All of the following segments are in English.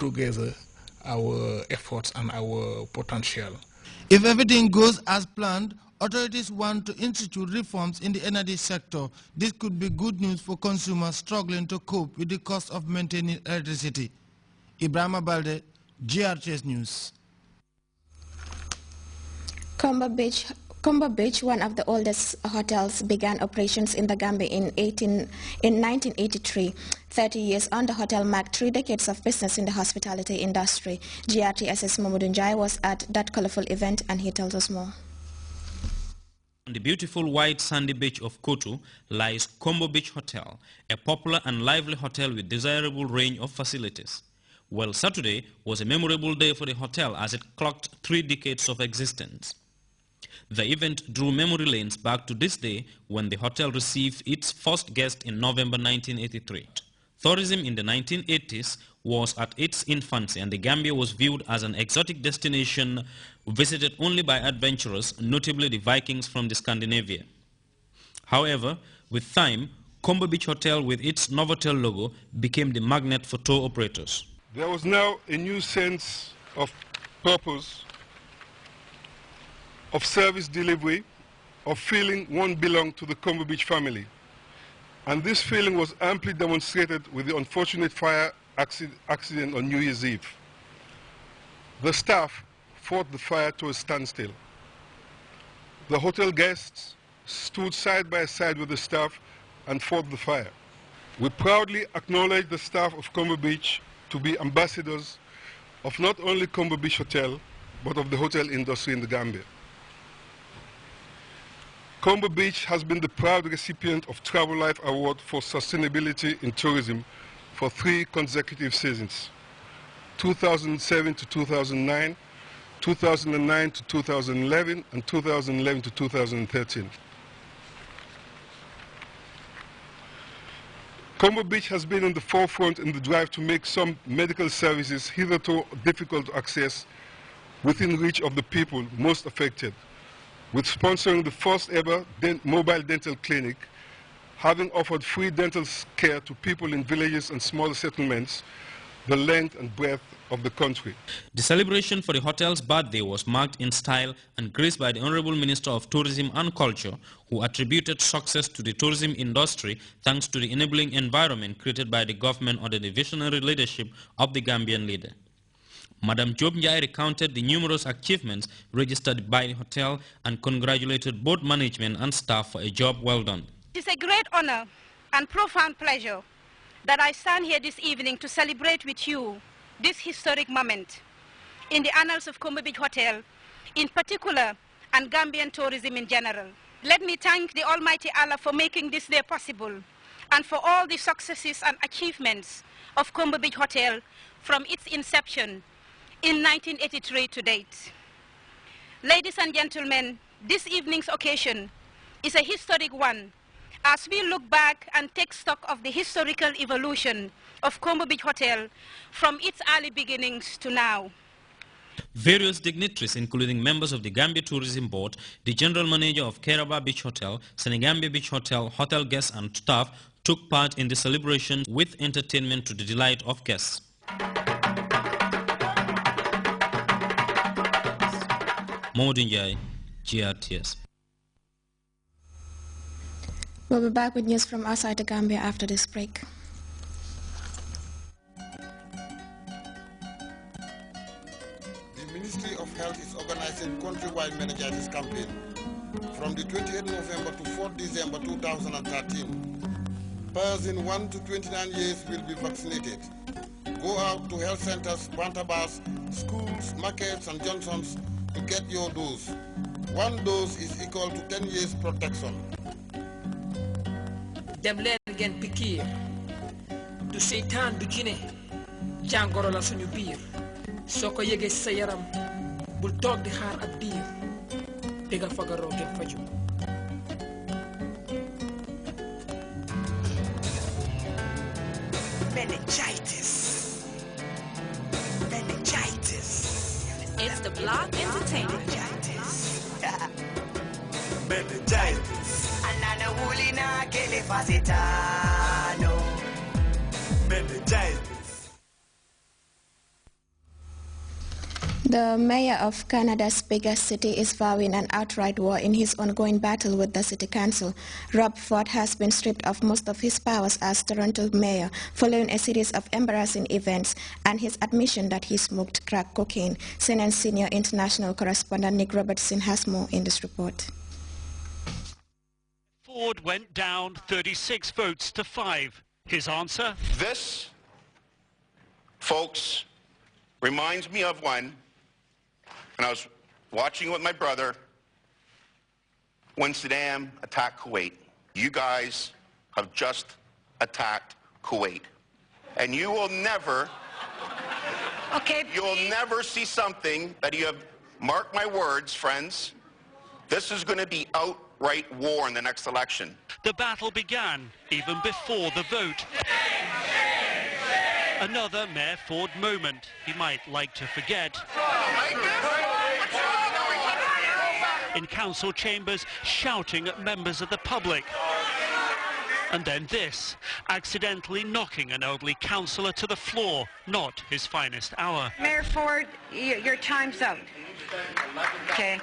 together our efforts and our potential. If everything goes as planned, authorities want to institute reforms in the energy sector. This could be good news for consumers struggling to cope with the cost of maintaining electricity. Ibrahima Balde, Grts News. Combo Beach, one of the oldest hotels, began operations in the Gambia in 1983. 30 years on, the hotel marked 3 decades of business in the hospitality industry. GRTS's Mamadou Njai was at that colorful event, and he tells us more. On the beautiful white sandy beach of Kotu lies Combo Beach Hotel, a popular and lively hotel with desirable range of facilities. Well, Saturday was a memorable day for the hotel as it clocked 3 decades of existence. The event drew memory lanes back to this day when the hotel received its first guest in November 1983. Tourism in the 1980s was at its infancy, and the Gambia was viewed as an exotic destination visited only by adventurers, notably the Vikings from the Scandinavia. However, with time, Combo Beach Hotel with its Novotel logo became the magnet for tour operators. There was now a new sense of purpose, of service delivery, of feeling one belonged to the Combo Beach family. And this feeling was amply demonstrated with the unfortunate fire accident on New Year's Eve. The staff fought the fire to a standstill. The hotel guests stood side by side with the staff and fought the fire. We proudly acknowledge the staff of Combo Beach to be ambassadors of not only Combo Beach Hotel, but of the hotel industry in the Gambia. Combo Beach has been the proud recipient of Travel Life Award for Sustainability in Tourism for 3 consecutive seasons, 2007 to 2009, 2009 to 2011, and 2011 to 2013. Combo Beach has been in the forefront in the drive to make some medical services hitherto difficult to access within reach of the people most affected, with sponsoring the first ever mobile dental clinic, having offered free dental care to people in villages and smaller settlements, the length and breadth of the country. The celebration for the hotel's birthday was marked in style and graced by the Honorable Minister of Tourism and Culture, who attributed success to the tourism industry thanks to the enabling environment created by the government under the visionary leadership of the Gambian leader. Madam Job Njai recounted the numerous achievements registered by the hotel and congratulated both management and staff for a job well done. It is a great honor and profound pleasure that I stand here this evening to celebrate with you this historic moment in the annals of Combo Beach Hotel in particular and Gambian tourism in general. Let me thank the Almighty Allah for making this day possible and for all the successes and achievements of Combo Beach Hotel from its inception in 1983 to date. Ladies and gentlemen, this evening's occasion is a historic one as we look back and take stock of the historical evolution of Combo Beach Hotel from its early beginnings to now. Various dignitaries, including members of the Gambia Tourism Board, the General Manager of Keraba Beach Hotel, Senegambia Beach Hotel, hotel guests and staff took part in the celebration with entertainment to the delight of guests. Mamadou Njai, GRTS. We'll be back with news from outside the Gambia after this break. The Ministry of Health is organizing countrywide meningitis campaign from the 28th November to 4th December 2013. Persons 1 to 29 years will be vaccinated. Go out to health centers, bantabas, schools, markets and junctions to get your dose. 1 dose is equal to 10 years protection. Dem leen ngeen pikiir du seytaan du jine jàngoro la suñu biir soo ko yëgee sa yaram bul toog di xaar ab diir di nga fagaroo ngeen faju Meningitis. It's the Block Entertainment. Meningitis. Anana wulina kele fasitano. Meningitis. The mayor of Canada's biggest city is vowing an outright war in his ongoing battle with the city council. Rob Ford has been stripped of most of his powers as Toronto mayor following a series of embarrassing events and his admission that he smoked crack cocaine. CNN senior international correspondent Nick Robertson has more in this report. Ford went down 36 votes to 5. His answer? This, folks, reminds me of when I was watching with my brother when Saddam attacked Kuwait. You guys have just attacked Kuwait. And you will never, you'll never see something that you have, mark my words, friends, this is going to be outright war in the next election. The battle began even before the vote. Another Mayor Ford moment he might like to forget. In council chambers, shouting at members of the public. And then this, accidentally knocking an elderly councillor to the floor, not his finest hour. Mayor Ford, your time's out. Okay.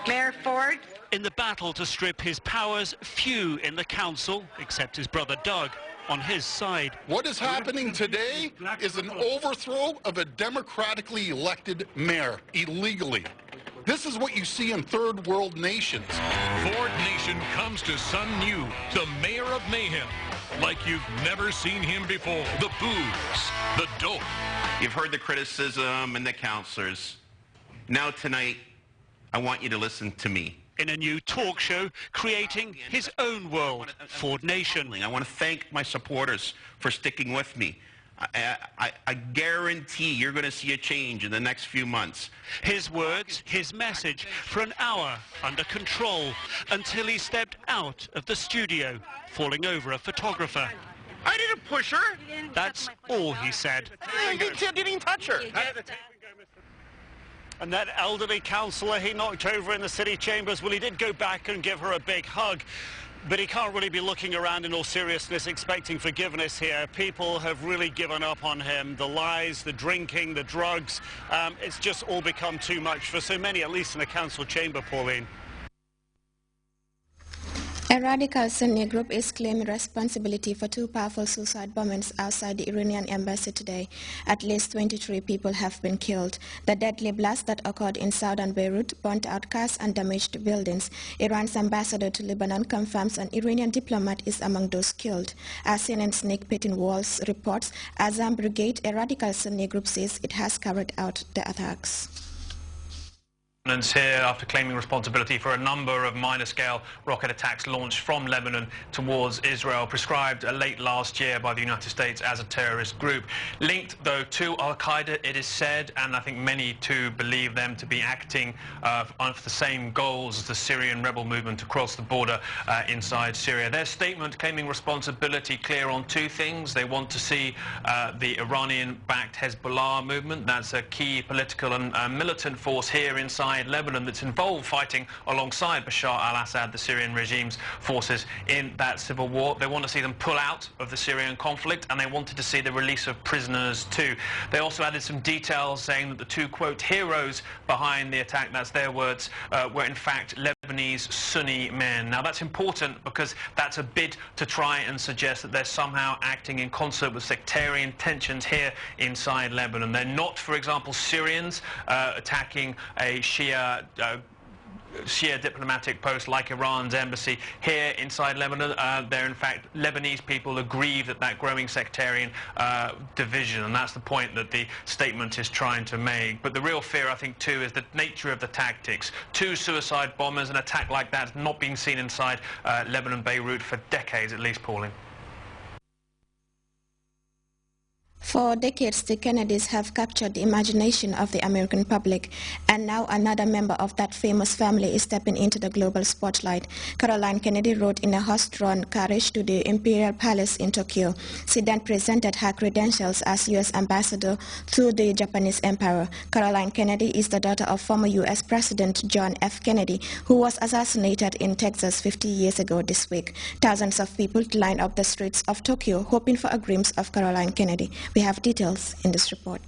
Mayor Ford. In the battle to strip his powers, few in the council, except his brother Doug, on his side. What is happening today is an overthrow of a democratically elected mayor, illegally. This is what you see in third world nations. Ford Nation comes to Sun New, the mayor of mayhem, like you've never seen him before. The booze, the dope. You've heard the criticism and the councillors. Now tonight, I want you to listen to me. In a new talk show, creating his own world, Ford Nation. I want to thank my supporters for sticking with me. I guarantee you're going to see a change in the next few months. His words, his message, for an hour under control, until he stepped out of the studio, falling over a photographer. I didn't push her. That's all he said. I didn't even touch her. And that elderly councillor he knocked over in the city chambers, well, he did go back and give her a big hug. But he can't really be looking around in all seriousness expecting forgiveness here. People have really given up on him. The lies, the drinking, the drugs, it's just all become too much for so many, at least in the council chamber, Pauline. A radical Sunni group is claiming responsibility for two powerful suicide bombings outside the Iranian embassy today. At least 23 people have been killed. The deadly blast that occurred in southern Beirut burnt out cars and damaged buildings. Iran's ambassador to Lebanon confirms an Iranian diplomat is among those killed. As CNN's Nick Pittin-Walls reports, Azam Brigade, a radical Sunni group, says it has carried out the attacks. Here after claiming responsibility for a number of minor-scale rocket attacks launched from Lebanon towards Israel, prescribed late last year by the United States as a terrorist group. Linked, though, to Al-Qaeda, it is said, and I think many too believe them to be acting for the same goals as the Syrian rebel movement across the border inside Syria. Their statement claiming responsibility clear on two things. They want to see the Iranian-backed Hezbollah movement, that's a key political and militant force here inside Lebanon that's involved fighting alongside Bashar al-Assad, the Syrian regime's forces in that civil war. They want to see them pull out of the Syrian conflict, and they wanted to see the release of prisoners too. They also added some details saying that the two, quote, heroes behind the attack, that's their words, were in fact Lebanese Sunni men. Now that's important because that's a bid to try and suggest that they're somehow acting in concert with sectarian tensions here inside Lebanon. They're not, for example, Syrians attacking a Shia diplomatic post like Iran's embassy here inside Lebanon. They're in fact Lebanese people aggrieved at that growing sectarian division, and that's the point that the statement is trying to make. But the real fear, I think, too, is the nature of the tactics. Two suicide bombers, an attack like that has not been seen inside Lebanon, Beirut for decades at least, Pauline. For decades, the Kennedys have captured the imagination of the American public, and now another member of that famous family is stepping into the global spotlight. Caroline Kennedy rode in a horse-drawn carriage to the Imperial Palace in Tokyo. She then presented her credentials as U.S. ambassador to the Japanese Emperor. Caroline Kennedy is the daughter of former U.S. President John F. Kennedy, who was assassinated in Texas 50 years ago this week. Thousands of people lined up the streets of Tokyo hoping for a glimpse of Caroline Kennedy. We have details in this report.